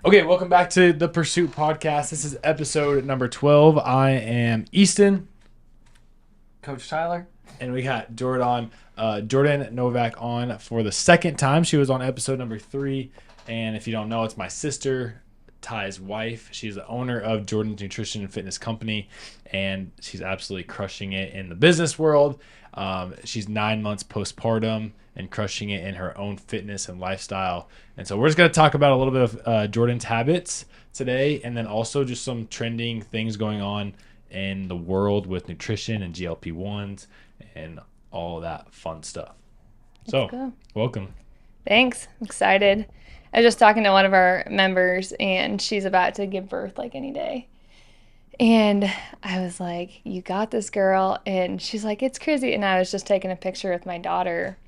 Okay, welcome back to the PRSÜT Podcast. This is episode number 12. I am Easton. Coach Tyler. And we got Jordan Novak on for the second time. She was on episode number 3. And if you don't know, it's my sister, Ty's wife. She's the owner of Jordan's Nutrition and Fitness Company. And she's absolutely crushing it in the business world. She's 9 months postpartum and crushing it in her own fitness and lifestyle. And so we're just going to talk about a little bit of Jordan's habits today, and then also just some trending things going on in the world with nutrition and GLP-1s and all that fun stuff. So, welcome. Thanks. I'm excited. I was just talking to one of our members, and she's about to give birth like any day. And I was like, you got this, girl. And she's like, it's crazy. And I was just taking a picture with my daughter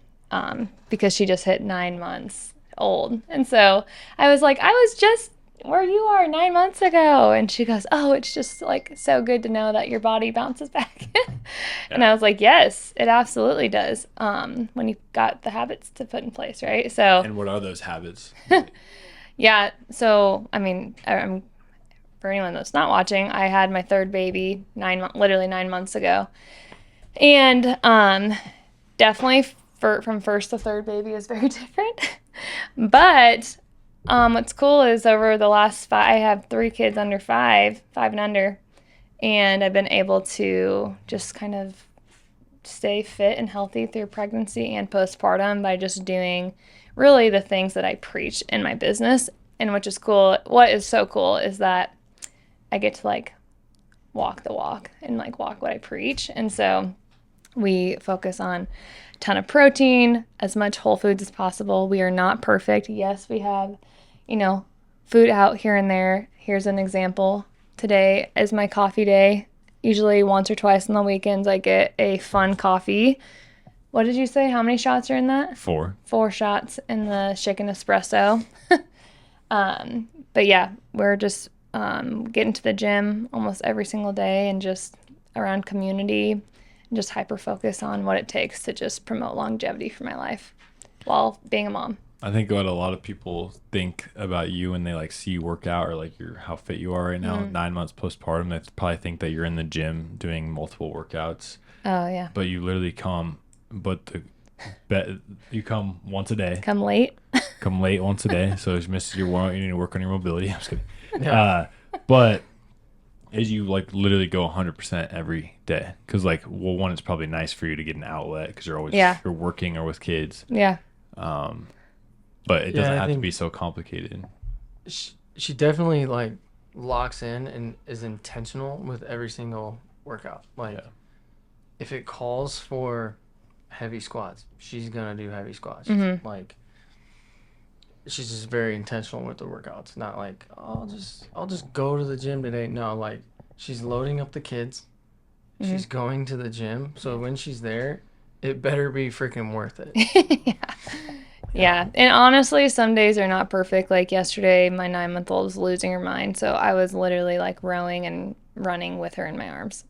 because she just hit 9 months old. And so I was like, I was just where you are 9 months ago. And she goes, oh, it's just like so good to know that your body bounces back. And I was like, yes, it absolutely does when you've got the habits to put in place, right? So. And what are those habits? Yeah. So, I mean, for anyone that's not watching, I had my third baby literally 9 months ago. And definitely from first to third baby is very different. But what's cool is over the last 5, I have 3 kids under 5 and under, and I've been able to just kind of stay fit and healthy through pregnancy and postpartum by just doing really the things that I preach in my business. And which is cool. What is so cool is that I get to like walk the walk and like walk what I preach. And so we focus on a ton of protein, as much whole foods as possible. We are not perfect. Yes, we have, food out here and there. Here's an example. Today is my coffee day. Usually once or twice on the weekends, I get a fun coffee. What did you say? How many shots are in that? 4. 4 shots in the shaken espresso. But yeah, we're just getting to the gym almost every single day and just around community and just hyper focus on what it takes to just promote longevity for my life while being a mom. I think what a lot of people think about you when they like see you work out or like how fit you are right now, 9 months postpartum, they probably think that you're in the gym doing multiple workouts. Oh yeah. But you literally you come once a day. Come late. Come late once a day. So if you miss your warm-up, you need to work on your mobility. I'm just kidding. Yeah. But as you like literally go 100% every day, because like, well, one, it's probably nice for you to get an outlet because you're always you're working or with kids. Yeah. But it doesn't have to be so complicated. She definitely like locks in and is intentional with every single workout. Like if it calls for heavy squats, she's gonna do heavy squats. Mm-hmm. Like she's just very intentional with the workouts. Not like, oh, I'll just go to the gym today. No, like she's loading up the kids. Mm-hmm. She's going to the gym. So when she's there, it better be freaking worth it. Yeah. And honestly, some days are not perfect. Like yesterday, my 9-month-old was losing her mind. So I was literally like rowing and running with her in my arms.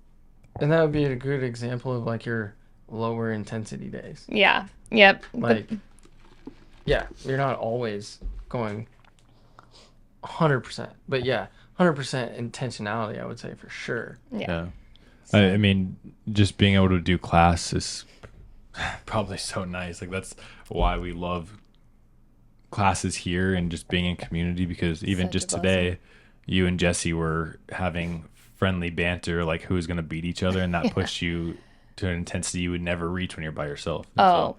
And that would be a good example of like your lower intensity days. Yeah. Yep. Like, yeah, you're not always going 100%. But yeah, 100% intentionality, I would say for sure. Yeah. I mean, just being able to do class is probably so nice. Like that's why we love classes here and just being in community, because even Such just a today you and Jesse were having friendly banter, like who's going to beat each other, and that pushed you to an intensity you would never reach when you're by yourself. And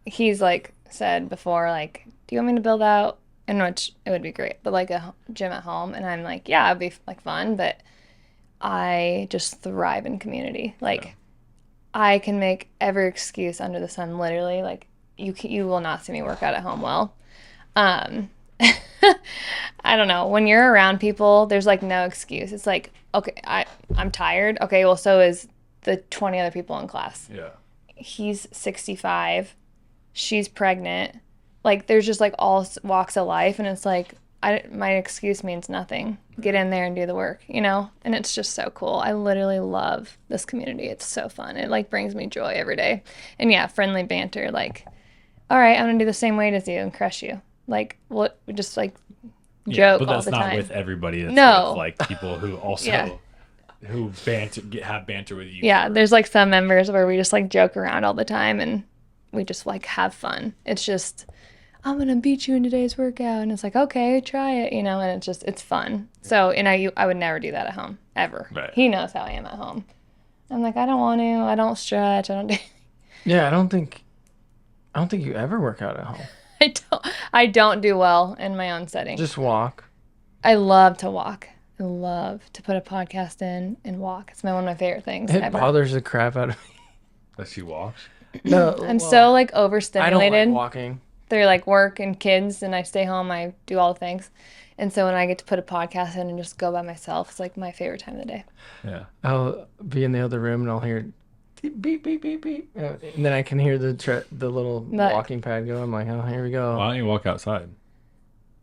he's like said before, like, do you want me to build out, and which it would be great, but like a gym at home? And I'm like, yeah, it'd be like fun, but I just thrive in community. Like I can make every excuse under the sun, literally. Like you will not see me work out at home well. I don't know. When you're around people, there's like no excuse. It's like, okay, I'm tired. Okay, well, so is the 20 other people in class. Yeah. He's 65. She's pregnant. Like there's just like all walks of life, and it's like my excuse means nothing. Get in there and do the work, and it's just so cool. I literally love this community. It's so fun. It like brings me joy every day. And yeah, friendly banter, like, all right, I'm gonna do the same weight as you and crush you. Like, what? Just like joke but all that's the not time. with everybody. That's No. with, like, people who also Yeah. who have banter with you. Yeah, there's like some members where we just like joke around all the time and we just like have fun. It's just, I'm gonna beat you in today's workout, and it's like, okay, try it, you know, and it's fun. So, and I would never do that at home ever. Right. He knows how I am at home. I'm like, I don't want to. I don't stretch. I don't do. Yeah, I don't think you ever work out at home. I don't do well in my own setting. Just walk. I love to walk. I love to put a podcast in and walk. It's one of my favorite things It ever. bothers the crap out of me. That she walks. No, I'm so like I don't overstimulated like walking. through like work and kids, and I stay home. I do all the things, and so when I get to put a podcast in and just go by myself, it's like my favorite time of the day. Yeah. I'll be in the other room and I'll hear beep beep beep beep beep, and then I can hear the little walking pad go. I'm like, oh, here we go. Why don't you walk outside?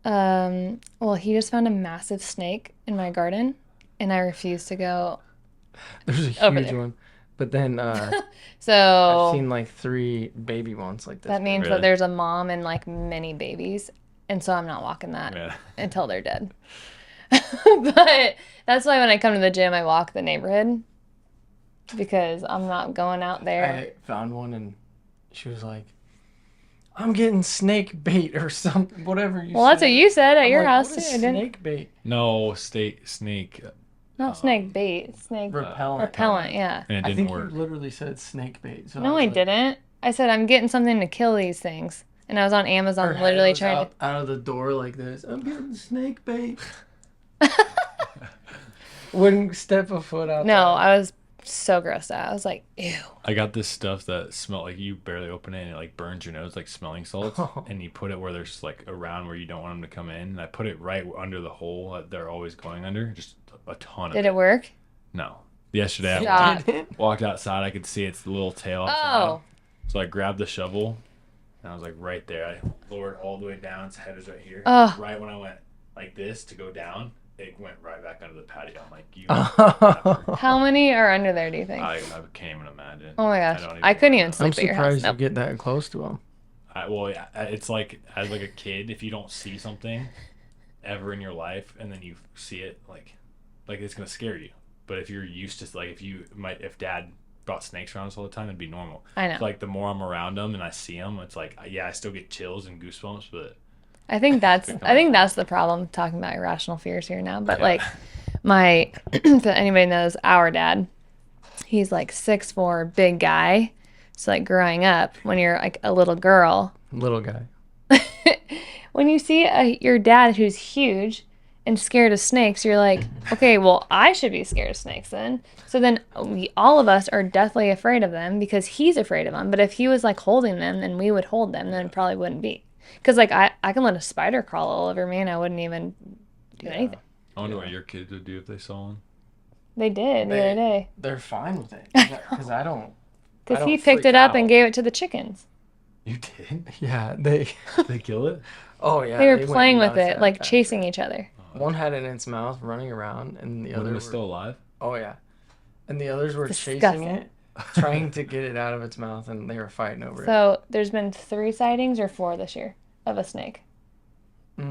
Well, he just found a massive snake in my garden, and I refuse to go. There's a over huge there. one, but then So I've seen like 3 baby ones like this. that means Really? that there's a mom and like many babies, and so I'm not walking that Yeah. until they're dead. But that's why when I come to the gym, I walk the neighborhood because I'm not going out there. I found one and she was like, I'm getting snake bait or something, whatever you Well, said. that's what you said at I'm your like, house what too. is I didn't. snake bait? No, snake. Not snake bait. Snake Repellent. Yeah. And it I didn't think work. you literally said snake bait. So No, was I like, didn't. I said I'm getting something to kill these things, and I was on Amazon her head literally was trying to. out of the door like this. I'm getting snake bait. Wouldn't step a foot out. No, I was so grossed out. I was like, ew. I got this stuff that smelled like you barely open it and it like burns your nose like smelling salts. And you put it where there's like around where you don't want them to come in. And I put it right under the hole that they're always going under. Just a ton of Did it work? No. Yesterday I Stop. walked outside. I could see its little tail outside. Oh. So I grabbed the shovel and I was like right there. I lowered all the way down. Its head is right here. Oh. Right when I went like this to go down, it went right back under the patio. I'm like, you. How many are under there, do you think? I can't even imagine. Oh my gosh. don't I couldn't even know. sleep I'm at your house. surprised you Nope. get that close to them. Well, it's like as like a kid, if you don't see something ever in your life, and then you see it, like it's gonna scare you. But if you're used to like if Dad brought snakes around us all the time, it'd be normal. I know. So, like the more I'm around them and I see them, it's like I still get chills and goosebumps, but I think that's the problem talking about irrational fears here now. But Yeah. like my if anybody knows our dad, he's like 6'4", big guy. So like growing up, when you're like a little girl, Little guy. when you see your dad who's huge and scared of snakes, you're like, okay, well, I should be scared of snakes then. So then all of us are deathly afraid of them because he's afraid of them. But if he was like holding them, then we would hold them. Then it probably wouldn't be. Because like I can let a spider crawl all over me and I wouldn't even do anything. I wonder what your kids would do if they saw one. They did the other day. They're fine with it. Because I don't. Because I he don't picked freak it up out. and gave it to the chickens. You did? Yeah, they. They kill it? Oh yeah. They were went playing with nuts it, at like that. chasing each other. One had it in its mouth, running around, and the When other it was still alive? Oh yeah, and the others were chasing Disgusting. it, trying to get it out of its mouth, and they were fighting over it. So there's been 3 sightings or 4 this year of a snake. We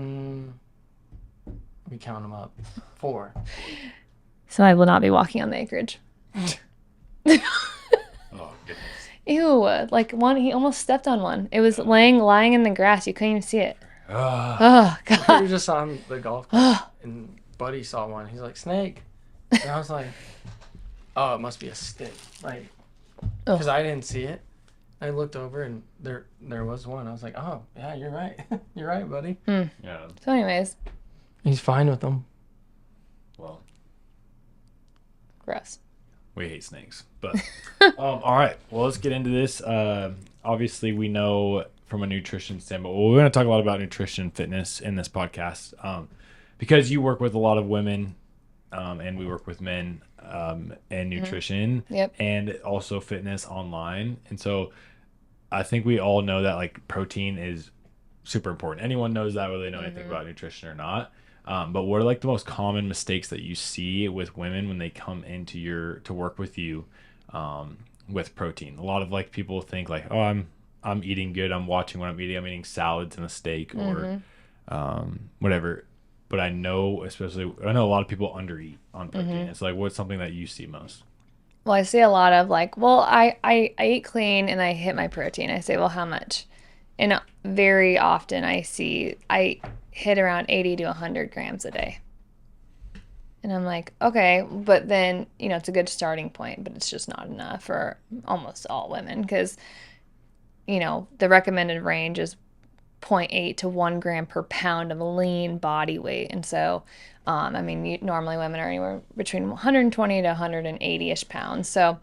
count them up. 4. So I will not be walking on the acreage. Oh, goodness. Ew, like one, he almost stepped on one. It was lying in the grass. You couldn't even see it. Oh, We God. were just on the golf course, and Buddy saw one. He's like, snake. And I was like, oh, it must be a stick. Like, because I didn't see it. I looked over, and there was one. I was like, oh, yeah, you're right. You're right, buddy. Yeah. So anyways, He's fine with them. Well, gross. we hate snakes. But all right. Well, let's get into this. Obviously, we know from a nutrition standpoint. Well, we're going to talk a lot about nutrition and fitness in this podcast because you work with a lot of women and we work with men and nutrition Yep. and also fitness online. And so I think we all know that like protein is super important. Anyone knows that whether they know anything about nutrition or not. But what are like the most common mistakes that you see with women when they come into to work with you with protein? A lot of like people think like, oh, I'm eating good. I'm watching what I'm eating. I'm eating salads and a steak or whatever. but I know a lot of people undereat on protein. It's like, what's something that you see most? Well, I see a lot of like, well, I eat clean and I hit my protein. I say, well, how much? And very often I hit around 80 to 100 grams a day. And I'm like, okay, but then, it's a good starting point, but it's just not enough for almost all women because, the recommended range is 0.8 to 1 gram per pound of lean body weight. And so, normally women are anywhere between 120 to 180-ish pounds. So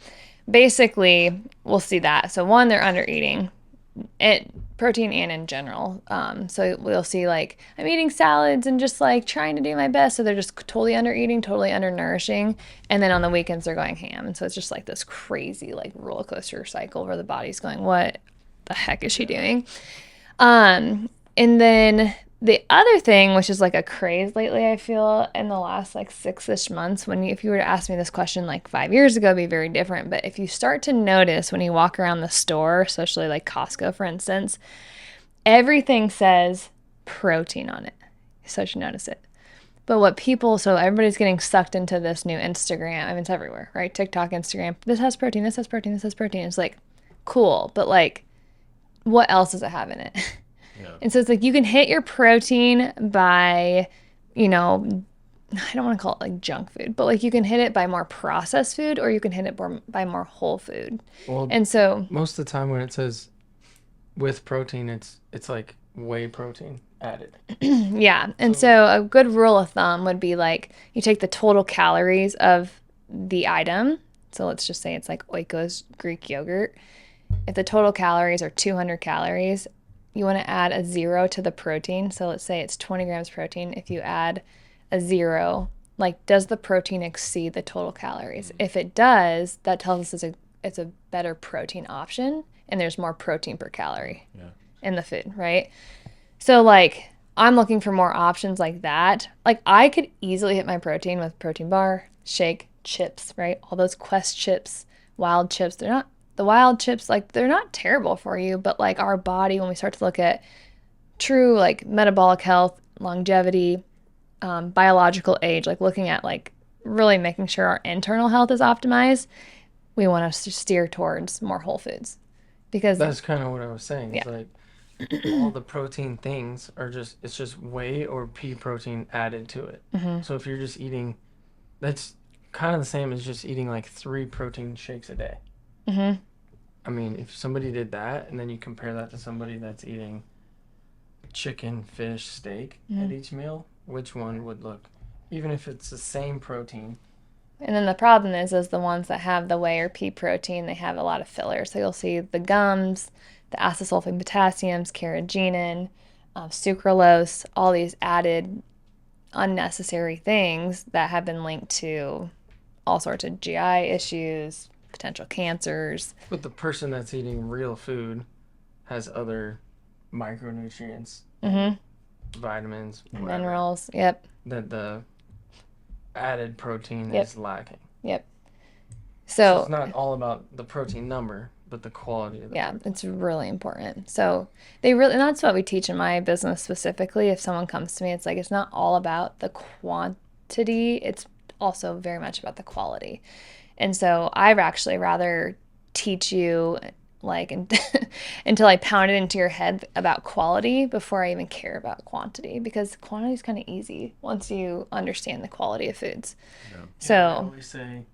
basically, we'll see that. So one, they're under eating. Protein and in general. So we'll see like I'm eating salads and just like trying to do my best. So they're just totally under eating, totally undernourishing. And then on the weekends they're going ham. And so it's just like this crazy like roller coaster cycle where the body's going, what the heck is she doing? And then the other thing, which is like a craze lately, I feel in the last like 6-ish months, if you were to ask me this question like 5 years ago, it'd be very different. But if you start to notice when you walk around the store, especially like Costco, for instance, everything says protein on it. So you should notice it. But so everybody's getting sucked into this new Instagram. I mean, it's everywhere, right? TikTok, Instagram. This has protein, this has protein, this has protein. It's like, cool. But like, what else does it have in it? Yeah. And so it's like you can hit your protein by, I don't want to call it like junk food, but like you can hit it by more processed food or you can hit it by more whole food. Well, and so most of the time when it says with protein, it's like whey protein added. Yeah. And so a good rule of thumb would be like you take the total calories of the item. So let's just say it's like Oiko's Greek yogurt. If the total calories are 200 calories, you want to add a 0 to the protein. So let's say it's 20 grams protein. If you add a 0, like does the protein exceed the total calories? If it does, that tells us it's a better protein option and there's more protein per calorie in the food, right? So like I'm looking for more options like that. Like I could easily hit my protein with protein bar, shake, chips, right? All those Quest chips, wild chips, the wild chips, like they're not terrible for you, but like our body, when we start to look at true like metabolic health, longevity, biological age, like looking at like really making sure our internal health is optimized, we want to steer towards more whole foods because that's kind of what I was saying. Yeah. It's like all the protein things it's just whey or pea protein added to it. Mm-hmm. So if you're just eating, that's kind of the same as just eating like 3 protein shakes a day. Mm-hmm. I mean, if somebody did that and then you compare that to somebody that's eating chicken, fish, steak at each meal, which one would look, even if it's the same protein? And then the problem is the ones that have the whey or pea protein, they have a lot of fillers. So you'll see the gums, the acesulfame potassiums, carrageenan, sucralose, all these added unnecessary things that have been linked to all sorts of GI issues, potential cancers. But the person that's eating real food has other micronutrients, vitamins, whatever, minerals, yep. that the added protein is lacking. Yep. So it's not all about the protein number, but the quality of the protein. It's really important. So and that's what we teach in my business specifically. If someone comes to me, it's like it's not all about the quantity, it's also very much about the quality. And so I'd actually rather teach you like until I pound it into your head about quality before I even care about quantity, because quantity is kind of easy once you understand the quality of foods. Yeah. So I always say,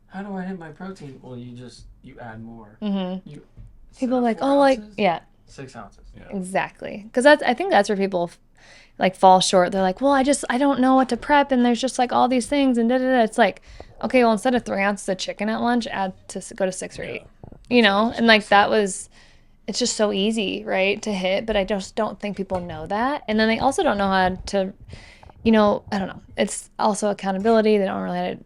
how do I hit my protein? Well, you add more. Mm-hmm. People are like, oh, ounces, like, yeah. 6 ounces. Yeah. Exactly. Because I think that's where people like fall short. They're like, well, I don't know what to prep, and there's just like all these things and da-da-da. It's like, okay, well, instead of 3 ounces of chicken at lunch, go to 6 or 8, and like it's just so easy, right, to hit, but I just don't think people know that. And then they also don't know how to, I don't know. It's also accountability. They don't really know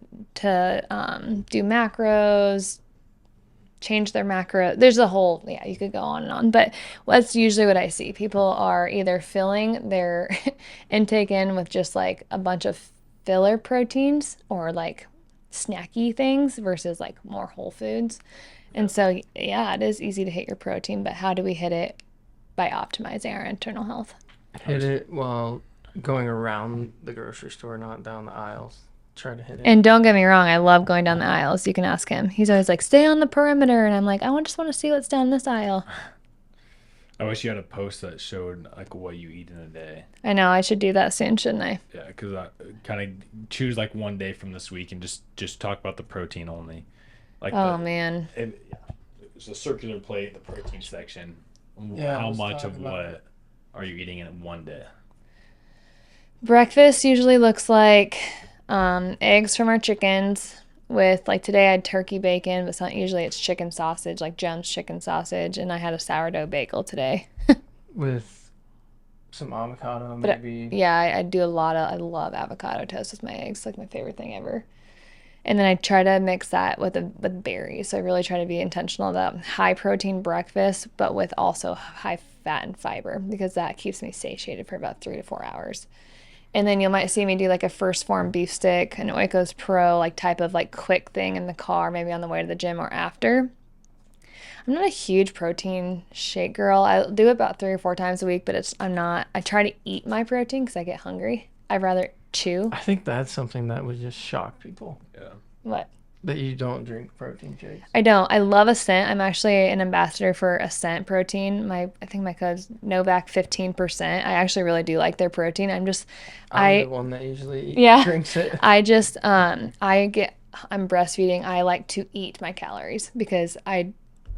how to do macros, change their macro. There's a whole, you could go on and on, but that's usually what I see. People are either filling their intake in with just like a bunch of filler proteins or like snacky things versus like more whole foods. And so, it is easy to hit your protein, but how do we hit it? By optimizing our internal health. Hit it while going around the grocery store, not down the aisles. Try to hit it. And don't get me wrong, I love going down the aisles. You can ask him. He's always like, stay on the perimeter. And I'm like, just want to see what's down this aisle. I wish you had a post that showed like what you eat in a day. I know, I should do that soon, shouldn't I? Yeah, because I kind of choose like one day from this week and just talk about the protein only. Like man. It's a circular plate, the protein section. Yeah, How much of what are you eating in one day? Breakfast usually looks like eggs from our chickens with, like, today I had turkey bacon, but usually it's chicken sausage, like Jones chicken sausage, and I had a sourdough bagel today. With some avocado, maybe. Yeah, I do I love avocado toast with my eggs. It's like my favorite thing ever. And then I try to mix that with berries. So I really try to be intentional about high protein breakfast, but with also high fat and fiber, because that keeps me satiated for about 3 to 4 hours. And then you might see me do like a first form beef stick, an Oikos Pro, like type of like quick thing in the car, maybe on the way to the gym or after. I'm not a huge protein shake girl. I do it about 3 or 4 times a week, but I try to eat my protein because I get hungry. I'd rather chew. I think that's something that would just shock people. Yeah. What? That you don't drink protein shakes. I don't. I love Ascent. I'm actually an ambassador for Ascent protein. I think my code's Novak 15%. I actually really do like their protein. I'm the one that usually drinks it. I'm breastfeeding. I like to eat my calories because I'm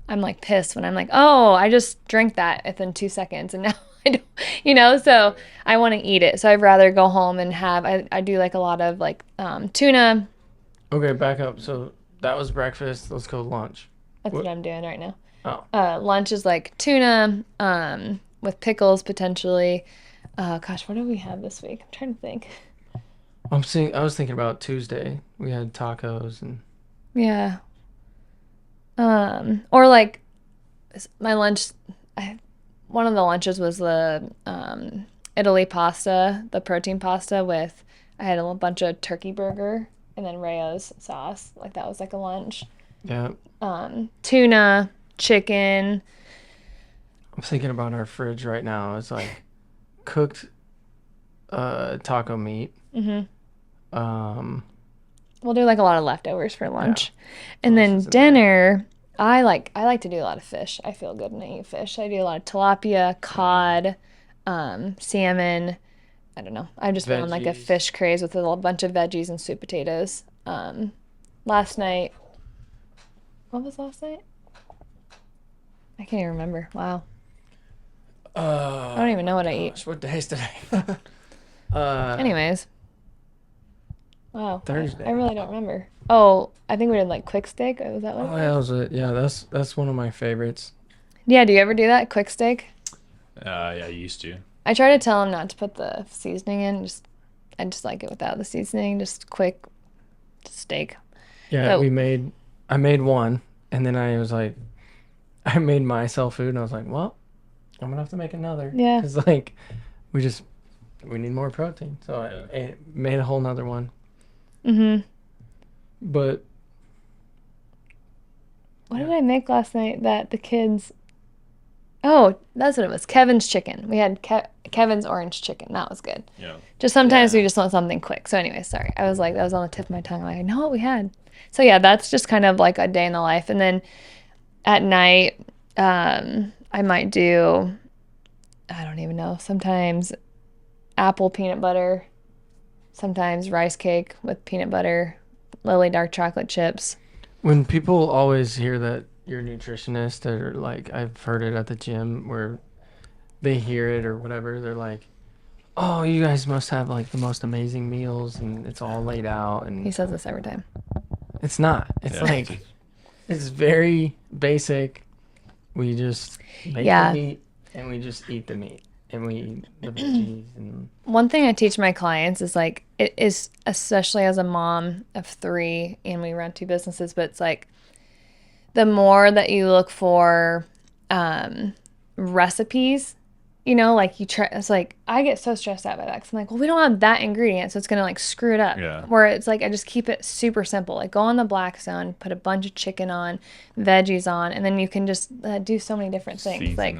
like pissed when I'm like, oh, I just drank that within 2 seconds and now I don't, so I want to eat it. So I'd rather go home and I do like a lot of like tuna. Okay, back up. So that was breakfast. Let's go lunch. That's what I'm doing right now. Oh. Lunch is like tuna with pickles potentially. Gosh, what do we have this week? I'm trying to think. I was thinking about Tuesday. We had tacos and. Yeah. Or like my lunch. One of the lunches was the Italy pasta, the protein pasta with. I had a bunch of turkey burger. And then Rayo's sauce. Like, that was like a lunch. Yeah. Tuna, chicken. I'm thinking about our fridge right now. It's like cooked taco meat. Mm-hmm. We'll do like a lot of leftovers for lunch. Yeah. And then dinner, I like to do a lot of fish. I feel good when I eat fish. I do a lot of tilapia, cod, salmon. I don't know. I've just been on like a fish craze with a bunch of veggies and sweet potatoes. Last night, what was last night? I can't even remember. Wow. I don't even know what I eat. What day is today? Anyways. Wow. Thursday. I really don't remember. Oh, I think we did like quick steak. Was that what? Oh, yeah, that was it. Yeah, that's one of my favorites. Yeah, do you ever do that, quick steak? Yeah, I used to. I try to tell him not to put the seasoning in. I just like it without the seasoning. Just quick steak. Yeah, I made one, and then I was like, I made myself food, and I was like, well, I'm gonna have to make another. Yeah. Because like, we need more protein, so I made a whole nother one. Mhm. But. What did I make last night that the kids? Oh, that's what it was. Kevin's chicken. We had Kevin's orange chicken. That was good. Yeah. Just sometimes we just want something quick. So anyway, sorry. I was like, that was on the tip of my tongue. Like, I know what we had. So yeah, that's just kind of like a day in the life. And then at night, I might do, I don't even know, sometimes apple peanut butter, sometimes rice cake with peanut butter, Lily dark chocolate chips. When people always hear that you're a nutritionist, or like I've heard it at the gym where they hear it or whatever, they're like, oh, you guys must have like the most amazing meals and it's all laid out. And he says this every time. It's not. It's like, it's very basic. We just make the meat and we just eat the meat and we eat the veggies. And one thing I teach my clients is like, it is, especially as a mom of 3 and we run 2 businesses, but it's like, the more that you look for recipes you know, like you try, it's like, I get so stressed out by that. 'Cause I'm like, well, we don't have that ingredient, so it's going to like screw it up. Yeah. Where it's like, I just keep it super simple. Like go on the Black Zone, put a bunch of chicken on, veggies on, and then you can just do so many different things. Like,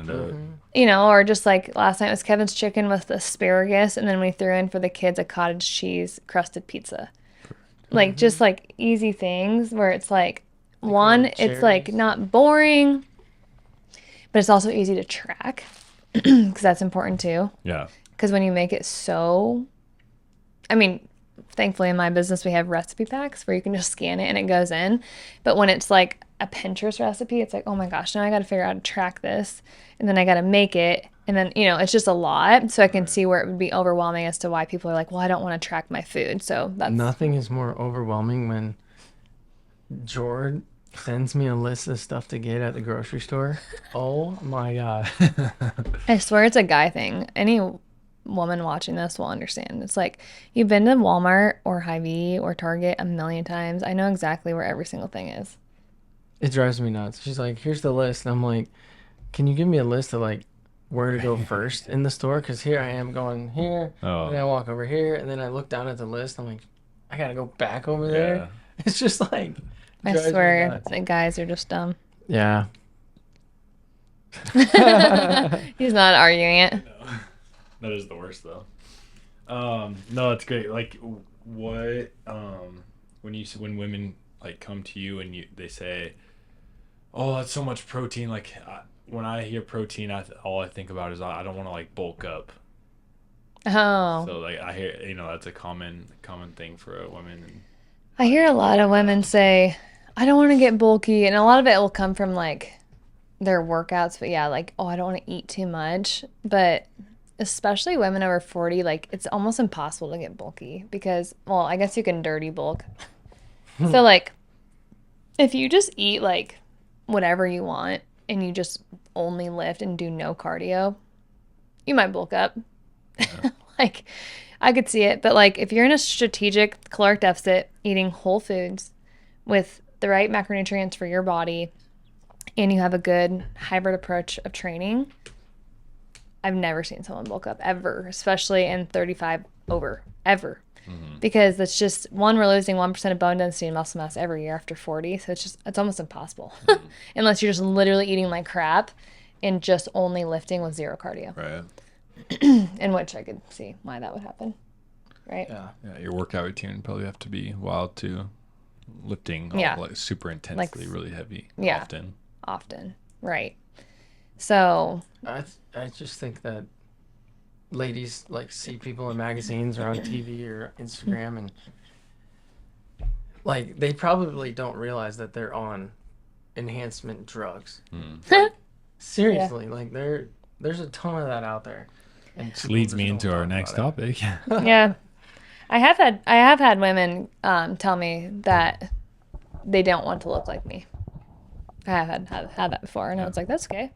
you know, or just like last night was Kevin's chicken with asparagus, and then we threw in for the kids a cottage cheese crusted pizza. Like just like easy things where it's like one, it's like not boring, but it's also easy to track because that's important too. Yeah. Because when you make it so, I mean, thankfully in my business we have recipe packs where you can just scan it and it goes in. But when it's like a Pinterest recipe, it's like, oh my gosh, now I got to figure out how to track this, and then I got to make it, and then you know it's just a lot. So I can see where it would be overwhelming as to why people are like, well, I don't want to track my food. So that's nothing is more overwhelming when Jordan sends me a list of stuff to get at the grocery store. Oh my god. I swear it's a guy thing. Any woman watching this will understand. It's like you've been to Walmart or Hy-Vee or Target a million times. I know exactly where every single thing is. It drives me nuts. She's like, here's the list. And I'm like, can you give me a list of like where to go first in the store? Because here I am going here, and I walk over here, and then I look down at the list. I'm like, I gotta go back over there. It's just like, I swear the guys are just dumb. Yeah. He's not arguing it. No. That is the worst though. No, it's great. Like what when women like come to you and they say, "Oh, that's so much protein." Like when I hear protein, all I think about is I don't want to like bulk up. Oh. So like I hear, you know, that's a common thing for a woman. And I hear a lot of women say, I don't want to get bulky. And a lot of it will come from like their workouts. But yeah, like, oh, I don't want to eat too much. But especially women over 40, like it's almost impossible to get bulky because, well, I guess you can dirty bulk. So like if you just eat like whatever you want and you just only lift and do no cardio, you might bulk up. Yeah. Like I could see it, but like if you're in a strategic caloric deficit, eating whole foods with the right macronutrients for your body, and you have a good hybrid approach of training, I've never seen someone bulk up ever, especially in 35 over, ever. Mm-hmm. Because it's just, one, we're losing 1% of bone density and muscle mass every year after 40, so it's almost impossible. Mm-hmm. Unless you're just literally eating like crap and just only lifting with zero cardio. Right. In which I could see why that would happen, right? Yeah, your workout routine would probably have to be wild too. Lifting like super intensely, like, really heavy often, right? So I just think that ladies like see people in magazines or on TV or Instagram, and like they probably don't realize that they're on enhancement drugs. Like, seriously, like there's a ton of that out there. And this leads me into our next topic. Yeah, I have had women tell me that they don't want to look like me. I have had that before, and I was like, that's okay.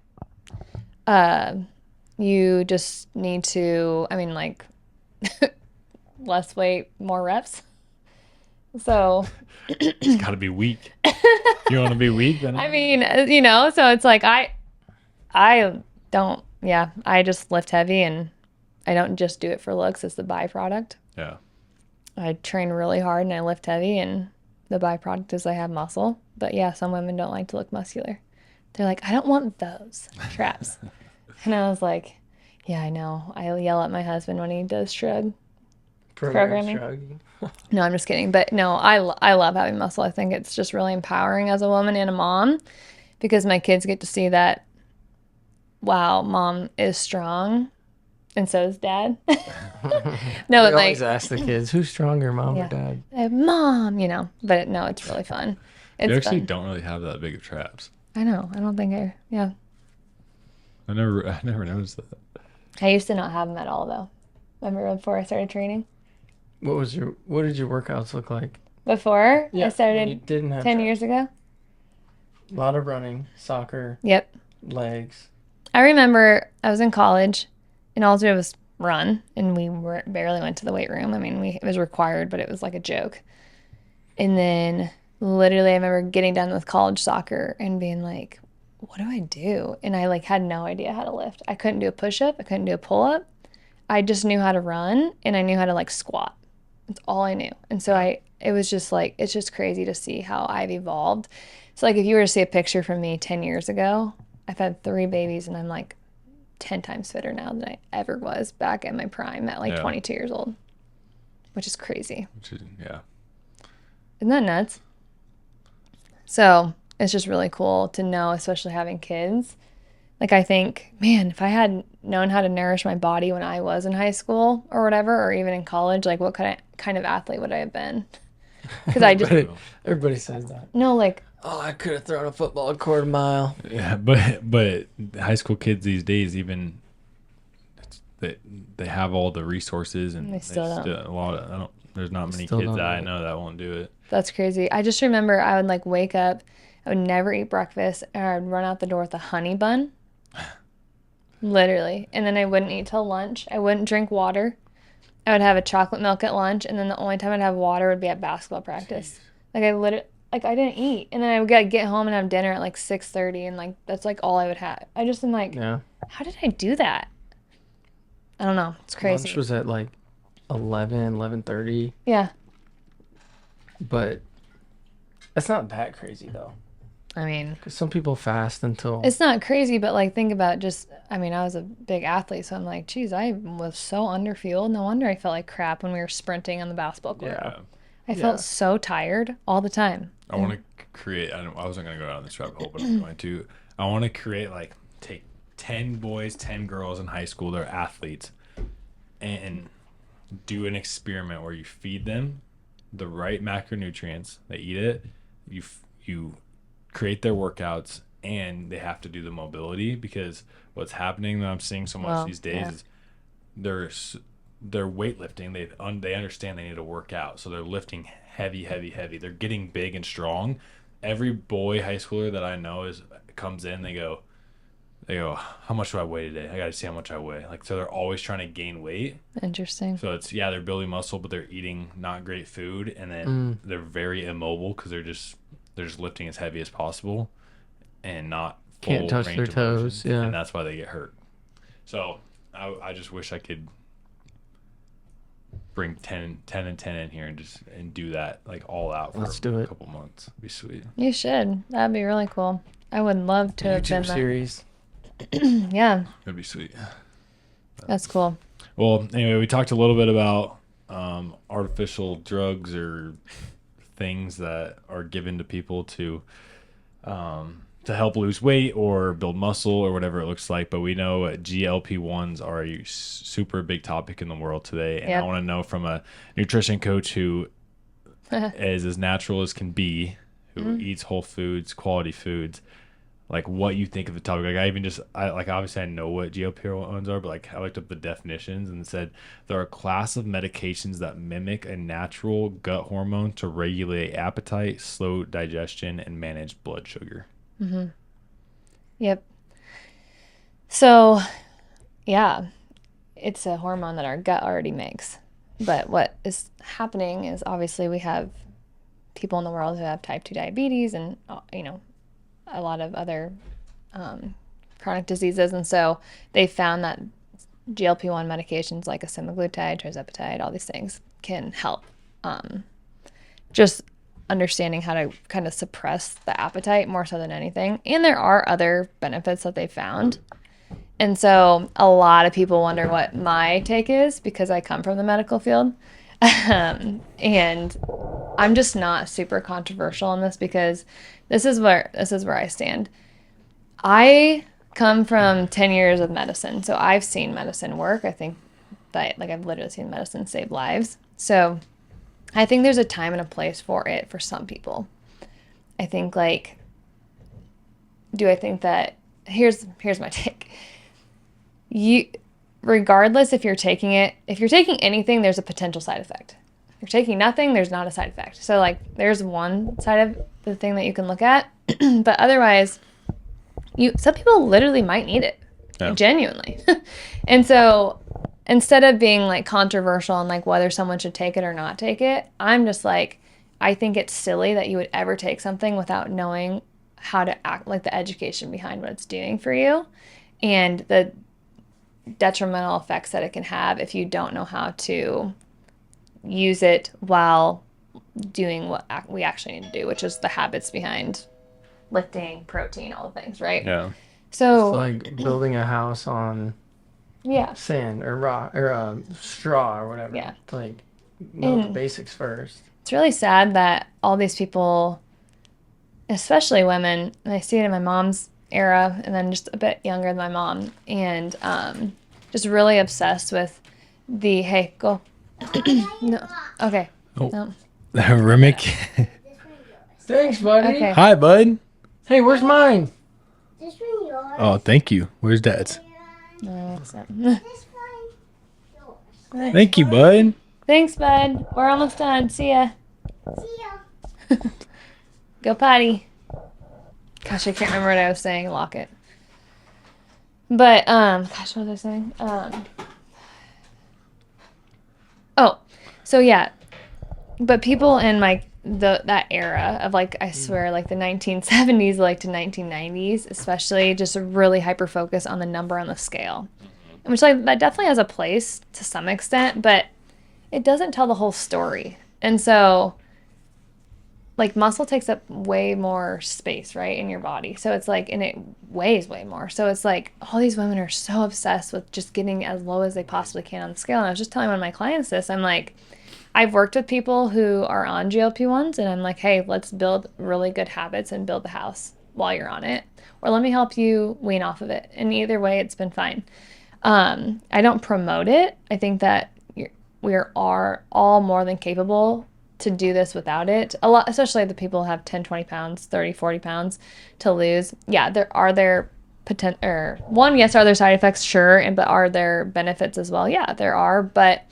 You just need to, I mean, like, less weight, more reps. So it's got to be weak. You want to be weak, then I mean, you know, so it's like I don't. Yeah, I just lift heavy, and I don't just do it for looks. It's the byproduct. Yeah. I train really hard and I lift heavy, and the byproduct is I have muscle. But yeah, some women don't like to look muscular. They're like, I don't want those traps. And I was like, yeah, I know. I yell at my husband when he does programming. No, I'm just kidding. But no, I love having muscle. I think it's just really empowering as a woman and a mom, because my kids get to see that, wow, mom is strong, and so is dad. No, I always ask the kids, who's stronger, mom or dad? Mom, you know. But no, it's really fun. You actually don't really have that big of traps. I know. I don't think I never noticed that. I used to not have them at all, though. Remember before I started training? What did your workouts look like? Before I started, you didn't have 10 years ago? A lot of running, soccer. Yep. Legs. I remember I was in college, and all I did was run, and we barely went to the weight room. I mean, it was required, but it was like a joke. And then literally I remember getting done with college soccer and being like, what do I do? And I like had no idea how to lift. I couldn't do a push-up. I couldn't do a pull-up. I just knew how to run, and I knew how to like squat. That's all I knew. And so it was just like, it's just crazy to see how I've evolved. So like if you were to see a picture from me 10 years ago, I've had 3 babies, and I'm like 10 times fitter now than I ever was back in my prime at like 22 years old, which is crazy. Yeah. Isn't that nuts? So it's just really cool to know, especially having kids. Like I think, man, if I had known how to nourish my body when I was in high school or whatever, or even in college, like what kind of athlete would I have been? Because I just everybody says that. no, like, oh, I could have thrown a football a quarter mile. Yeah, but high school kids these days, even they have all the resources, and they still don't. There's not many kids that I know that won't do it. That's crazy. I just remember I would like wake up, I would never eat breakfast, and I would run out the door with a honey bun. Literally. And then I wouldn't eat till lunch. I wouldn't drink water. I would have a chocolate milk at lunch, and then the only time I'd have water would be at basketball practice. Jeez. Like I didn't eat. And then I would get home and have dinner at like 6:30, and like that's like all I would have. I just am like, how did I do that? I don't know. It's crazy. Lunch was at like 11:30. Yeah. But that's not that crazy though. I mean, because some people fast until... It's not crazy, but like think about just, I mean, I was a big athlete, so I'm like, geez, I was so underfueled. No wonder I felt like crap when we were sprinting on the basketball court. Yeah. I felt so tired all the time. I want to create, I wasn't going to go down this rabbit hole, but I'm going to. I want to create, like, take 10 boys, 10 girls in high school, they're athletes, and do an experiment where you feed them the right macronutrients, they eat it, you create their workouts, and they have to do the mobility, because what's happening that I'm seeing so much these days is they're weightlifting. They understand they need to work out, so they're lifting heavy. They're getting big and strong. Every boy high schooler that I know comes in, they go, how much do I weigh today? I got to see how much I weigh. Like, so they're always trying to gain weight. Interesting. So it's, they're building muscle, but they're eating not great food, and then they're very immobile because they're just lifting as heavy as possible and not can't touch their toes. Yeah. And that's why they get hurt. So I just wish I could bring 10 and 10 in here and do that like all out for a couple months. It'd be sweet. You should. That'd be really cool. I would love to have been YouTube series. Yeah. That'd be sweet. That's cool. Well, anyway, we talked a little bit about artificial drugs or things that are given to people to help lose weight or build muscle or whatever it looks like. But we know GLP-1s are a super big topic in the world today. And I want to know from a nutrition coach who is as natural as can be, who eats whole foods, quality foods, like what you think of the topic. Like obviously I know what GLP-1s are, but like I looked up the definitions and it said they're a class of medications that mimic a natural gut hormone to regulate appetite, slow digestion, and manage blood sugar. Mm-hmm. Yep. So, it's a hormone that our gut already makes. But what is happening is obviously we have people in the world who have type 2 diabetes and, a lot of other chronic diseases. And so they found that GLP-1 medications like semaglutide, tirzepatide, all these things can help just understanding how to kind of suppress the appetite more so than anything. And there are other benefits that they found. And so a lot of people wonder what my take is because I come from the medical field. And I'm just not super controversial on this because this is where I stand. I come from 10 years of medicine. So I've seen medicine work. I think that I've literally seen medicine save lives. So I think there's a time and a place for it for some people. I think do I think that here's my take. Regardless if you're taking anything, there's a potential side effect. If you're taking nothing, there's not a side effect. So there's one side of the thing that you can look at, but otherwise some people literally might need it. Genuinely. And so instead of being controversial on whether someone should take it or not take it, I'm just I think it's silly that you would ever take something without knowing how to act, like the education behind what it's doing for you and the detrimental effects that it can have if you don't know how to use it while doing what we actually need to do, which is the habits behind lifting, protein, all the things, right? Yeah. So It's like building a house on sand or rock or straw or whatever. Yeah. Like know the basics first. It's really sad that all these people, especially women, and I see it in my mom's era and then just a bit younger than my mom, and just really obsessed with the, hey, go. No. Okay. Oh. No. Remick. Thanks, buddy. Okay. Hi, bud. Hey, where's mine? This one yours. Oh, thank you. Where's Dad's? No, it's not. This one yours. Thank you, bud. Thanks, bud. We're almost done. See ya. See ya. Go potty. Gosh, I can't remember what I was saying. Lock it. But gosh, what was I saying? Oh, so yeah. But people in like that era of like, I swear, like the 1970s like to 1990s, especially, just really hyper focus on the number on the scale, which like that definitely has a place to some extent, but it doesn't tell the whole story. And so like muscle takes up way more space, right, in your body. So it's like, and it weighs way more. So it's like all these women are so obsessed with just getting as low as they possibly can on the scale. And I was just telling one of my clients this. I'm like, I've worked with people who are on GLP-1s, and I'm like, hey, let's build really good habits and build the house while you're on it. Or let me help you wean off of it. And either way, it's been fine. I don't promote it. I think that we are all more than capable to do this without it. A lot, especially the people who have 10, 20 pounds, 30, 40 pounds to lose. Yeah, are there side effects? Sure. But are there benefits as well? Yeah, there are. But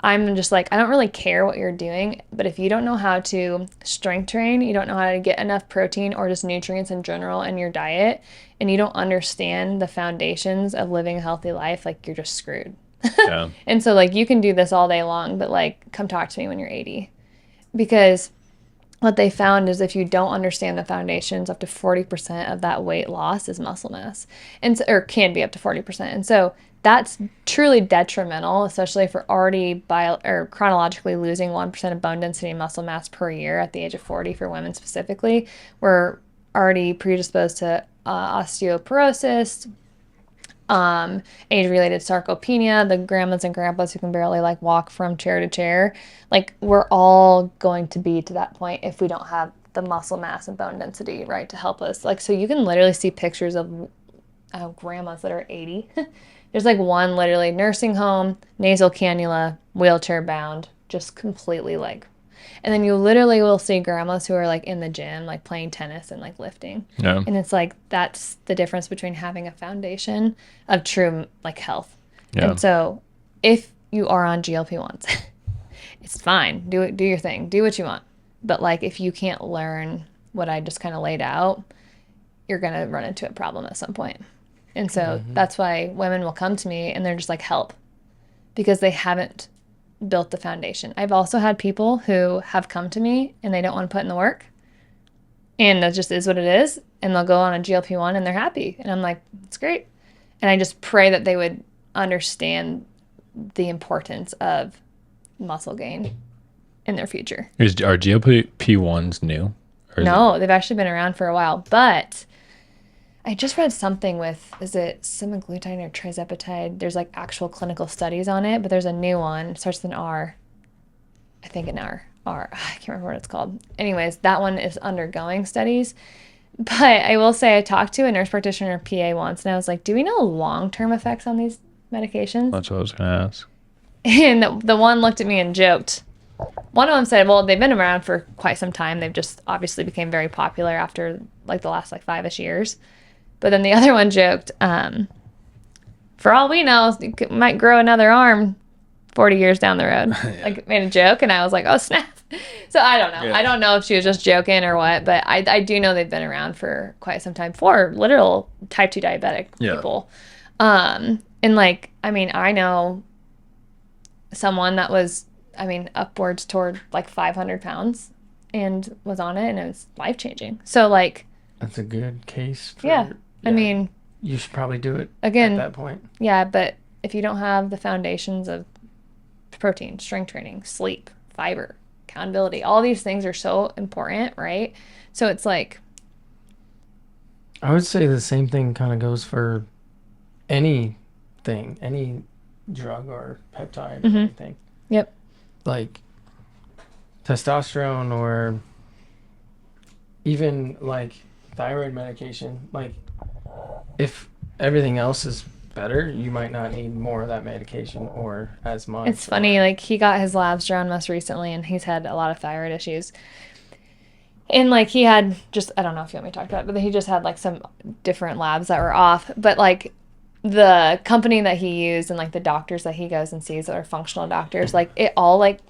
I'm just like, I don't really care what you're doing, but if you don't know how to strength train, you don't know how to get enough protein or just nutrients in general in your diet, and you don't understand the foundations of living a healthy life, like you're just screwed. Yeah. And so like you can do this all day long, but like come talk to me when you're 80. Because what they found is if you don't understand the foundations, up to 40% of that weight loss is muscle mass, or can be up to 40%. And so that's truly detrimental, especially if we're already chronologically losing 1% of bone density and muscle mass per year at the age of 40 for women specifically. We're already predisposed to osteoporosis, age-related sarcopenia, the grandmas and grandpas who can barely like walk from chair to chair. Like we're all going to be to that point if we don't have the muscle mass and bone density, right, to help us. Like, so you can literally see pictures of grandmas that are 80. There's like one literally nursing home, nasal cannula, wheelchair bound, just completely like, and then you literally will see grandmas who are like in the gym, like playing tennis and like lifting. Yeah. And it's like, that's the difference between having a foundation of true like health. Yeah. And so if you are on GLP-1s, it's fine. Do your thing. Do what you want. But like, if you can't learn what I just kind of laid out, you're going to run into a problem at some point. And so that's why women will come to me and they're just like, help, because they haven't built the foundation. I've also had people who have come to me and they don't want to put in the work, and that just is what it is. And they'll go on a GLP-1 and they're happy. And I'm like, it's great. And I just pray that they would understand the importance of muscle gain in their future. Are GLP-1s new? No, they've actually been around for a while, but I just read something with, is it semaglutide or tirzepatide? There's like actual clinical studies on it, but there's a new one. It starts with an R. I think an R. I can't remember what it's called. Anyways, that one is undergoing studies. But I will say I talked to a nurse practitioner PA once, and I was like, do we know long-term effects on these medications? That's what I was going to ask. And the one looked at me and joked. One of them said, well, they've been around for quite some time. They've just obviously became very popular after like the last like 5-ish years. But then the other one joked, for all we know, you might grow another arm 40 years down the road. Like made a joke, and I was like, oh, snap. So I don't know. Yeah. I don't know if she was just joking or what, but I do know they've been around for quite some time for literal type 2 diabetic people. And like, I mean, I know someone that was, upwards toward like 500 pounds and was on it, and it was life-changing. So like, That's a good case. Yeah. I mean, you should probably do it again, at that point. Yeah, but if you don't have the foundations of protein, strength training, sleep, fiber, accountability, all these things are so important, right? So it's like, I would say the same thing kind of goes for anything, any drug or peptide or anything. Yep. Like testosterone or even like thyroid medication. Like if everything else is better, you might not need more of that medication or as much. It's funny, like he got his labs drawn most recently and he's had a lot of thyroid issues. And like he had just, I don't know if you want me to talk about it, but he just had like some different labs that were off. But like the company that he used and like the doctors that he goes and sees that are functional doctors, like it all like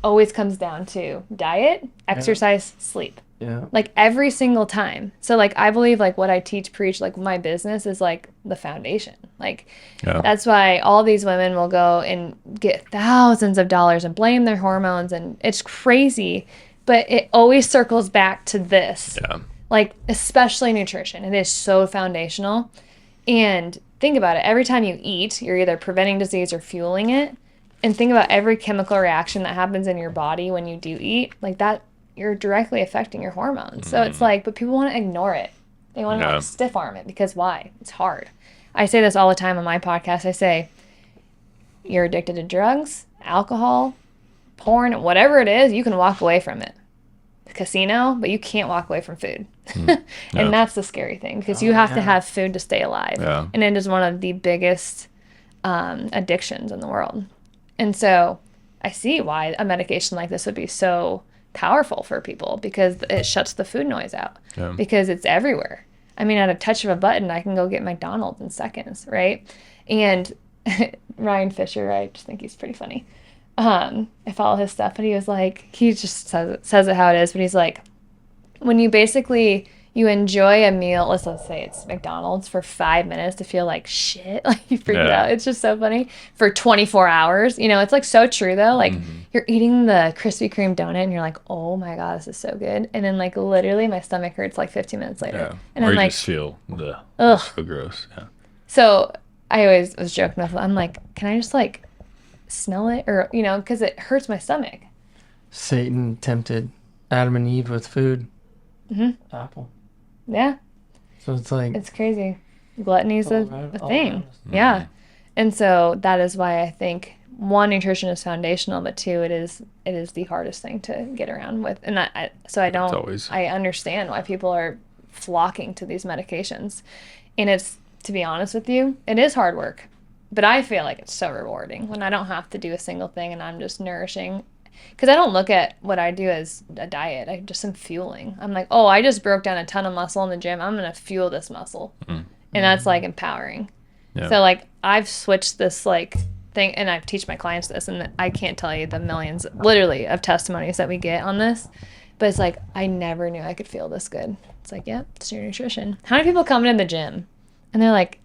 always comes down to diet, exercise, sleep. Yeah. Like every single time. So like I believe like what I teach, preach, like my business is like the foundation. Like that's why all these women will go and get thousands of dollars and blame their hormones, and it's crazy, but it always circles back to this. Yeah. Like especially nutrition. It is so foundational. And think about it. Every time you eat, you're either preventing disease or fueling it. And think about every chemical reaction that happens in your body when you do eat. Like that, you're directly affecting your hormones. So it's like, but people want to ignore it. They want to like stiff arm it because why? It's hard. I say this all the time on my podcast. I say, you're addicted to drugs, alcohol, porn, whatever it is, you can walk away from it. Casino, but you can't walk away from food. And that's the scary thing because you have to have food to stay alive. Yeah. And it is one of the biggest addictions in the world. And so I see why a medication like this would be so powerful for people because it shuts the food noise out because it's everywhere. I mean, at a touch of a button, I can go get McDonald's in seconds, right? And Ryan Fisher, I just think he's pretty funny. I follow his stuff, but he was like, he just says it how it is, but he's like, when you basically, you enjoy a meal, let's say it's McDonald's for 5 minutes to feel like shit, like you freak out. It's just so funny. For 24 hours, you know, it's like so true though. Like you're eating the Krispy Kreme donut and you're like, oh my God, this is so good. And then like literally my stomach hurts like 15 minutes later. Yeah. And or I'm you like, just feel the so gross. Yeah. So I always was joking with him. I'm like, can I just like smell it? Or, you know, because it hurts my stomach. Satan tempted Adam and Eve with food. Apple. Yeah. So it's like, it's crazy. Gluttony's a thing. Yeah. And so that is why I think one, nutrition is foundational, but two, it is the hardest thing to get around with. And I understand why people are flocking to these medications. And it's, to be honest with you, it is hard work. But I feel like it's so rewarding when I don't have to do a single thing and I'm just nourishing. Because I don't look at what I do as a diet. I just am fueling. I'm like, oh, I just broke down a ton of muscle in the gym. I'm going to fuel this muscle. And that's like empowering. Yeah. So like I've switched this like thing, and I teach my clients this, and I can't tell you the millions literally of testimonies that we get on this. But it's like, I never knew I could feel this good. It's like, yep, it's your nutrition. How many people come into the gym and they're like,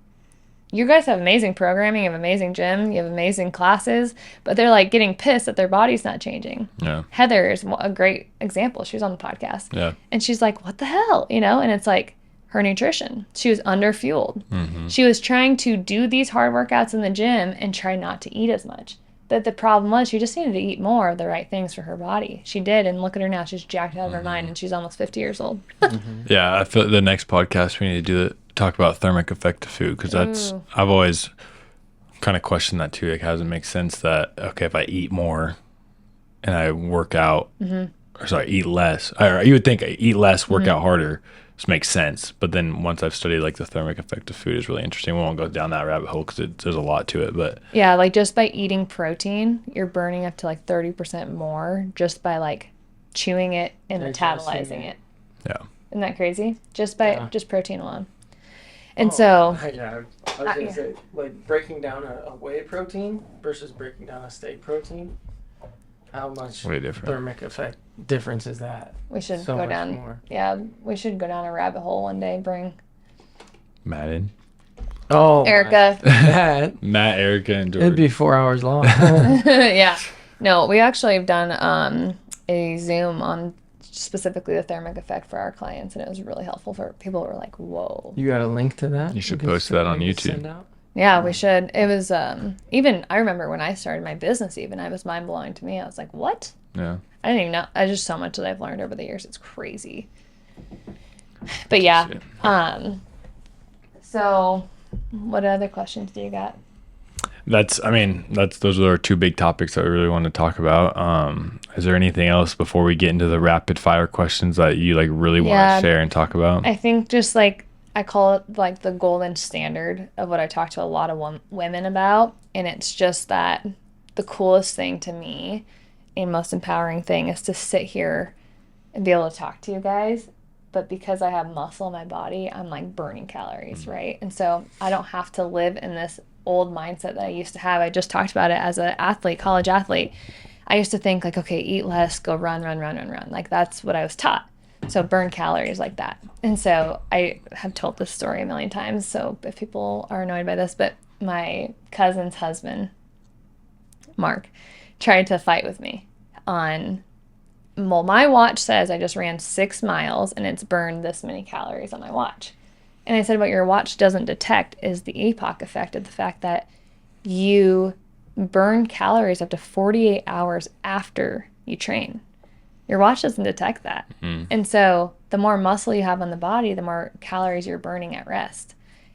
you guys have amazing programming, you have amazing gym, you have amazing classes, but they're like getting pissed that their body's not changing. Yeah. Heather is a great example. She was on the podcast. Yeah. And she's like, what the hell? You know, and it's like her nutrition. She was under-fueled. She was trying to do these hard workouts in the gym and try not to eat as much. But the problem was she just needed to eat more of the right things for her body. She did, and look at her now. She's jacked out of her mind, and she's almost 50 years old. Yeah, I feel like the next podcast we need to do talk about thermic effect of food, because that's I've always kind of questioned that too. Like, how does it make sense that if I eat more and I work out, or sorry, eat less, or you would think I eat less, work out harder. This makes sense, but then once I've studied like the thermic effect of food is really interesting. We won't go down that rabbit hole because there's a lot to it. But yeah, like just by eating protein, you're burning up to like 30% more just by like chewing it and metabolizing it. Yeah, isn't that crazy? Just by just protein alone. And so I was gonna say, like breaking down a whey protein versus breaking down a steak protein. How much thermic effect difference is that? We should go down. More. Yeah, we should go down a rabbit hole one day. Bring Matt in. Oh, Erica. Matt, Erica, and Jordan. It'd be 4 hours long. Yeah. No, we actually have done a Zoom on specifically the thermic effect for our clients, and it was really helpful for people who were like, whoa. You got a link to that? You should can post that on we can YouTube. send out? Yeah, we should. It was even I remember when I started my business, even it was mind blowing to me. I was like, what? Yeah. I didn't even know. I just so much that I've learned over the years. It's crazy. But yeah. So what other questions do you got? Those are our two big topics that we really want to talk about. Is there anything else before we get into the rapid fire questions that you like really want to share and talk about? I think just like I call it like the golden standard of what I talk to a lot of women about, and it's just that the coolest thing to me and most empowering thing is to sit here and be able to talk to you guys. But because I have muscle in my body, I'm like burning calories, right? And so I don't have to live in this old mindset that I used to have. I just talked about it as an athlete, college athlete. I used to think like, okay, eat less, go run. Like that's what I was taught. So burn calories like that. And so I have told this story a million times. So if people are annoyed by this, but my cousin's husband, Mark, tried to fight with me on, well, my watch says I just ran 6 miles and it's burned this many calories on my watch. And I said, what your watch doesn't detect is the APOC effect of the fact that you burn calories up to 48 hours after you train. Your watch doesn't detect that. And so the more muscle you have on the body, the more calories you're burning at rest.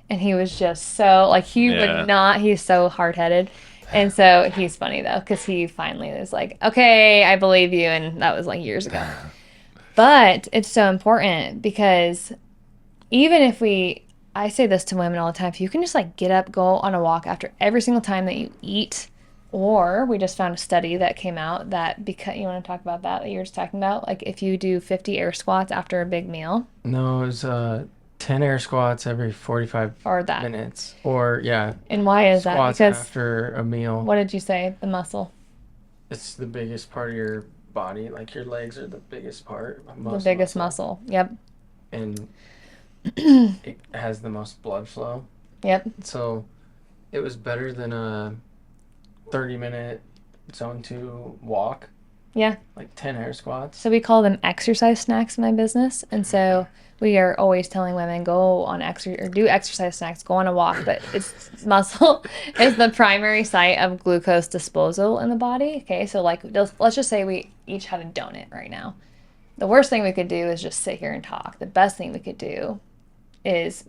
And he was just so, like, would not, he's so hard-headed. And so he's funny, though, because he finally was like, okay, I believe you. And that was like years ago. But it's so important because even if I say this to women all the time, if you can just like get up, go on a walk after every single time that you eat, or we just found a study that came out that, because you want to talk about that you were just talking about, like if you do 50 air squats after a big meal. No, it was 10 air squats every 45 minutes. Or, yeah. And why is that? Because after a meal. What did you say? The muscle? It's the biggest part of your body. Like your legs are the biggest part. The biggest muscle. Yep. And it has the most blood flow. Yep. So it was better than a 30-minute zone 2 walk. Yeah. Like 10 air squats. So we call them exercise snacks in my business. And so we are always telling women, go on do exercise snacks, go on a walk. But it's muscle is the primary site of glucose disposal in the body. Okay. So like, let's just say we each had a donut right now. The worst thing we could do is just sit here and talk. The best thing we could do is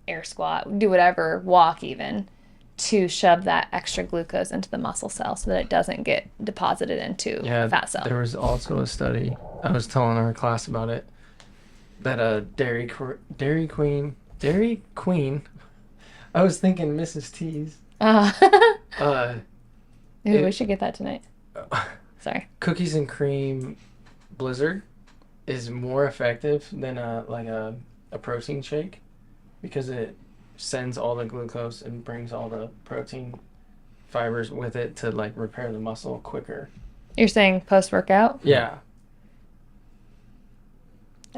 air squat, do whatever, walk even, to shove that extra glucose into the muscle cell so that it doesn't get deposited into fat cell. There was also a study, I was telling our class about it, that a Dairy Queen, I was thinking Mrs. T's. We should get that tonight. Sorry. Cookies and cream blizzard is more effective than a protein shake because it sends all the glucose and brings all the protein fibers with it to like repair the muscle quicker. You're saying post-workout? Yeah.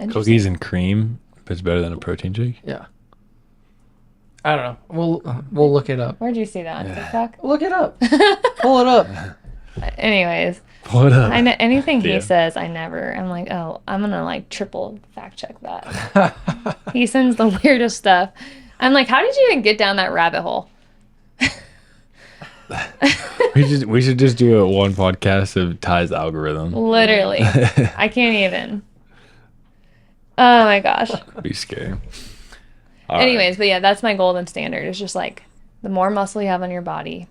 Cookies and cream is better than a protein shake? Yeah. I don't know. We'll look it up. Where'd you see that on TikTok? Look it up. Pull it up. Anyways. Pull it up. I know anything he says, I'm like, oh, I'm gonna like triple fact check that. He sends the weirdest stuff. I'm like, how did you even get down that rabbit hole? we should just do one podcast of Ty's algorithm. Literally. I can't even. Oh my gosh. It'd be scary. Anyways, but yeah, that's my golden standard. It's just like the more muscle you have on your body,